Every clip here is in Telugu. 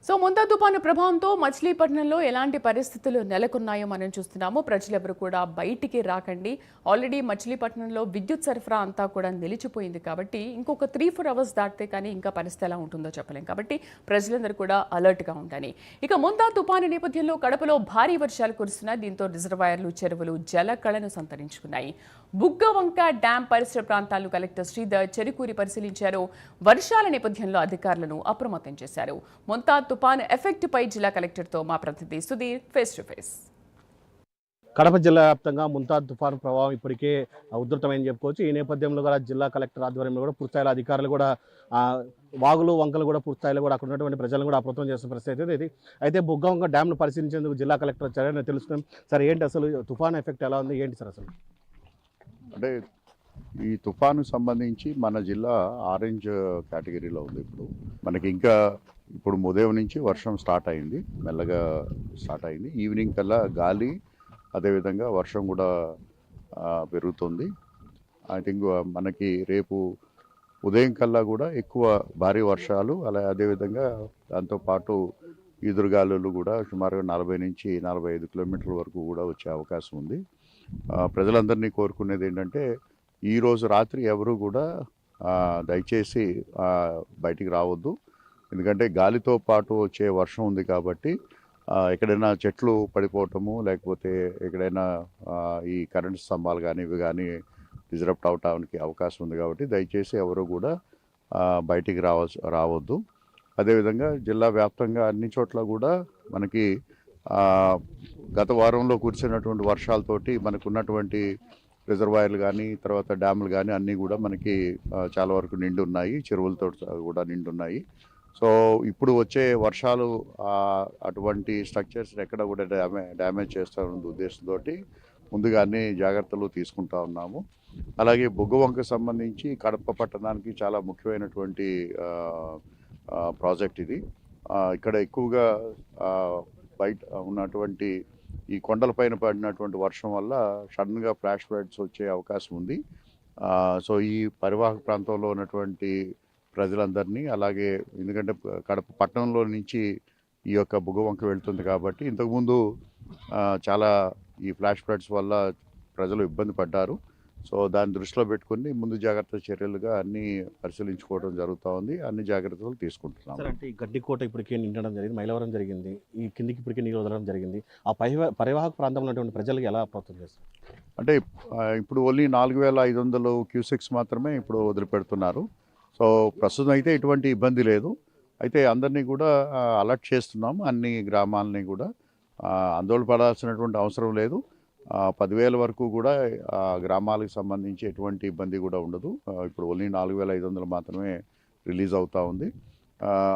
సో ముంతా తుపాను ప్రభావంతో మచిలీపట్నంలో ఎలాంటి పరిస్థితులు నెలకొన్నాయో మనం చూస్తున్నాము. ప్రజలెవరు కూడా బయటికి రాకండి. ఆల్రెడీ మచిలీపట్నంలో విద్యుత్ సరఫరా అంతా కూడా నిలిచిపోయింది కాబట్టి ఇంకొక 3-4 అవర్స్ దాటితే కానీ ఇంకా పరిస్థితి ఎలా ఉంటుందో చెప్పలేం. కాబట్టి ప్రజలందరూ కూడా అలర్ట్గా ఉండాలి. ఇక ముంతా తుపాను నేపథ్యంలో కడపలో భారీ వర్షాలు కురుస్తున్నాయి. దీంతో రిజర్వాయర్లు, చెరువులు జలకళను సంతరించుకున్నాయి. బుగ్గవంక డ్యాం పరిసర ప్రాంతాలను కలెక్టర్ శ్రీధర్ చెరుకూరి పరిశీలించారు. వర్షాల నేపథ్యంలో అధికారులను అప్రమత్తం చేశారు. ముంతా తుపాను ఎఫెక్ట్ పై జిల్లా కలెక్టర్తో మా ప్రతినిధి Sudheer face to face. Kadapa జిల్లా వ్యాప్తంగా ముంతా తుఫాను ప్రభావం ఇప్పటికే ఉధృతమైందని చెప్పుకోవచ్చు. ఈ నేపథ్యంలో కూడా జిల్లా కలెక్టర్ ఆధ్వర్యంలో కూడా పూర్తిస్థాయిలో అధికారులు కూడా వాగులు వంకలు కూడా పూర్తిస్థాయిలో కూడా అక్కడ ఉన్నటువంటి ప్రజలను కూడా అప్రమత్తం చేసిన పరిస్థితి ఇది. అయితే బుగ్గవంక డ్యామ్ను పరిశీలించేందుకు జిల్లా కలెక్టర్ వచ్చారని తెలుస్తున్నాం. సార్, ఏంటి అసలు తుఫాను ఎఫెక్ట్ ఎలా ఉంది, ఏంటి సార్ అసలు? అంటే ఈ తుఫాను సంబంధించి మన జిల్లా ఆరెంజ్ కేటగిరీలో ఉంది. మనకి ఇంకా ఇప్పుడు ఉదయం నుంచి వర్షం స్టార్ట్ అయింది, మెల్లగా స్టార్ట్ అయింది. ఈవినింగ్ కల్లా గాలి అదేవిధంగా వర్షం కూడా పెరుగుతుంది. ఐ థింక్ మనకి రేపు ఉదయం కల్లా కూడా ఎక్కువ భారీ వర్షాలు, అదేవిధంగా దాంతోపాటు ఈదురుగాలులు కూడా సుమారుగా 40 నుంచి 45 కిలోమీటర్ల వరకు కూడా వచ్చే అవకాశం ఉంది. ప్రజలందరినీ కోరుకునేది ఏంటంటే ఈరోజు రాత్రి ఎవరు కూడా దయచేసి బయటికి రావద్దు. ఎందుకంటే గాలితో పాటు వచ్చే వర్షం ఉంది కాబట్టి ఎక్కడైనా చెట్లు పడిపోవటము, లేకపోతే ఎక్కడైనా ఈ కరెంట్ స్తంభాలు కానీ ఇవి కానీ డిజరప్ట్ అవటానికి అవకాశం ఉంది. కాబట్టి దయచేసి ఎవరు కూడా బయటికి రావద్దు. అదేవిధంగా జిల్లా వ్యాప్తంగా అన్ని చోట్ల కూడా మనకి గత వారంలో కురిసినటువంటి వర్షాలతోటి మనకు ఉన్నటువంటి రిజర్వాయర్లు కానీ తర్వాత డ్యాములు కానీ అన్నీ కూడా మనకి చాలా వరకు నిండి ఉన్నాయి, చెరువులతో కూడా నిండి ఉన్నాయి. సో ఇప్పుడు వచ్చే వర్షాలు అటువంటి స్ట్రక్చర్స్ ఎక్కడ కూడా డ్యామేజ్ చేస్తారన్న ఉద్దేశంతో ముందుగా అన్ని జాగ్రత్తలు తీసుకుంటా ఉన్నాము. అలాగే బుగ్గవంక సంబంధించి కడప పట్టణానికి చాలా ముఖ్యమైనటువంటి ప్రాజెక్ట్ ఇది. ఇక్కడ ఎక్కువగా బయట ఉన్నటువంటి ఈ కొండలపైన పడినటువంటి వర్షం వల్ల సడన్గా ఫ్లాష్ ఫ్లడ్స్ వచ్చే అవకాశం ఉంది. సో ఈ పరివాహక ప్రాంతంలో ఉన్నటువంటి ప్రజలందరినీ, అలాగే ఎందుకంటే కడప పట్టణంలో నుంచి ఈ యొక్క బుగ్గవంక వెళ్తుంది కాబట్టి ఇంతకుముందు చాలా ఈ ఫ్లాష్ ఫ్లడ్స్ వల్ల ప్రజలు ఇబ్బంది పడ్డారు. సో దాన్ని దృష్టిలో పెట్టుకుని ముందు జాగ్రత్త చర్యలుగా అన్ని పరిశీలించుకోవడం జరుగుతూ ఉంది, అన్ని జాగ్రత్తలు తీసుకుంటున్నాం. సార్, అంటే ఈ గడ్డికోట ఇప్పటికే నిండడం జరిగింది, మైలవరం జరిగింది, ఈ కిందికి ఇప్పటికే నీళ్ళు వదలడం జరిగింది. ఆ పరివాహక ప్రాంతంలో ఉన్నటువంటి ప్రజలకు ఎలా అప్రమత్తం చేస్తారు? అంటే ఇప్పుడు ఓన్లీ 4500 క్యూసెక్స్ మాత్రమే ఇప్పుడు వదిలిపెడుతున్నారు. సో ప్రస్తుతం అయితే ఎటువంటి ఇబ్బంది లేదు. అయితే అందరినీ కూడా అలర్ట్ చేస్తున్నాము, అన్ని గ్రామాలని కూడా ఆందోళన పడాల్సినటువంటి అవసరం లేదు. 10,000 వరకు కూడా గ్రామాలకు సంబంధించి ఎటువంటి ఇబ్బంది కూడా ఉండదు. ఇప్పుడు ఓన్లీ 4500 మాత్రమే రిలీజ్ అవుతూ ఉంది.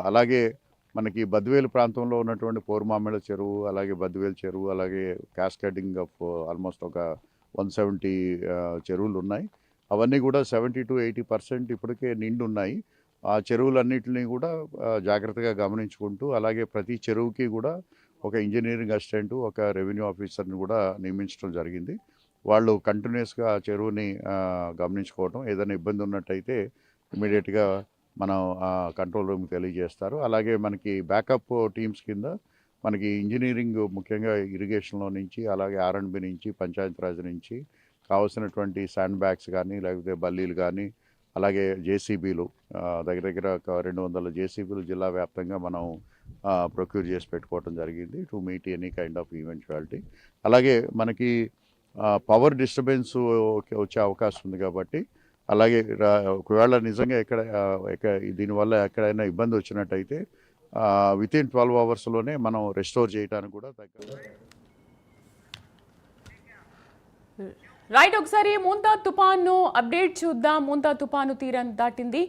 అలాగే మనకి బద్వేలు ప్రాంతంలో ఉన్నటువంటి పోరుమామిళ్ళ చెరువు, అలాగే బద్వేలు చెరువు, అలాగే క్యాస్కేడింగ్ ఆఫ్ ఆల్మోస్ట్ ఒక 170 చెరువులు ఉన్నాయి. అవన్నీ కూడా 70 to 80% ఇప్పటికే నిండి ఉన్నాయి. ఆ చెరువులన్నింటినీ కూడా జాగ్రత్తగా గమనించుకుంటూ, అలాగే ప్రతి చెరువుకి కూడా ఒక ఇంజనీరింగ్ అసిస్టెంట్, ఒక రెవెన్యూ ఆఫీసర్ని కూడా నియమించడం జరిగింది. వాళ్ళు కంటిన్యూస్గా ఆ చెరువుని గమనించుకోవటం, ఏదైనా ఇబ్బంది ఉన్నట్టయితే ఇమీడియట్గా మనం కంట్రోల్ రూమ్కి తెలియజేస్తారు. అలాగే మనకి బ్యాకప్ టీమ్స్ కింద మనకి ఇంజనీరింగ్, ముఖ్యంగా ఇరిగేషన్లో నుంచి, అలాగే R&B నుంచి, పంచాయతీరాజ్ నుంచి కావాల్సినటువంటి శాండ్ బ్యాగ్స్ కానీ, లేకపోతే బల్లీలు కానీ, అలాగే జేసీబీలు దగ్గర ఒక 200 జేసీబీలు జిల్లా వ్యాప్తంగా మనం ప్రొక్యూర్ చేసి పెట్టుకోవడం జరిగింది to meet any kind of eventuality. అలాగే మనకి పవర్ డిస్టర్బెన్స్ వచ్చే అవకాశం ఉంది కాబట్టి, అలాగే ఒకవేళ నిజంగా దీనివల్ల ఎక్కడైనా ఇబ్బంది వచ్చినట్టయితే వితిన్ 12 అవర్స్లోనే మనం రెస్టోర్ చేయడానికి కూడా రైట్, ఒకసారి ముంతా తుపాను అప్డేట్ చూద్దాం. ముంతా తుపాను తీరం దాటింది.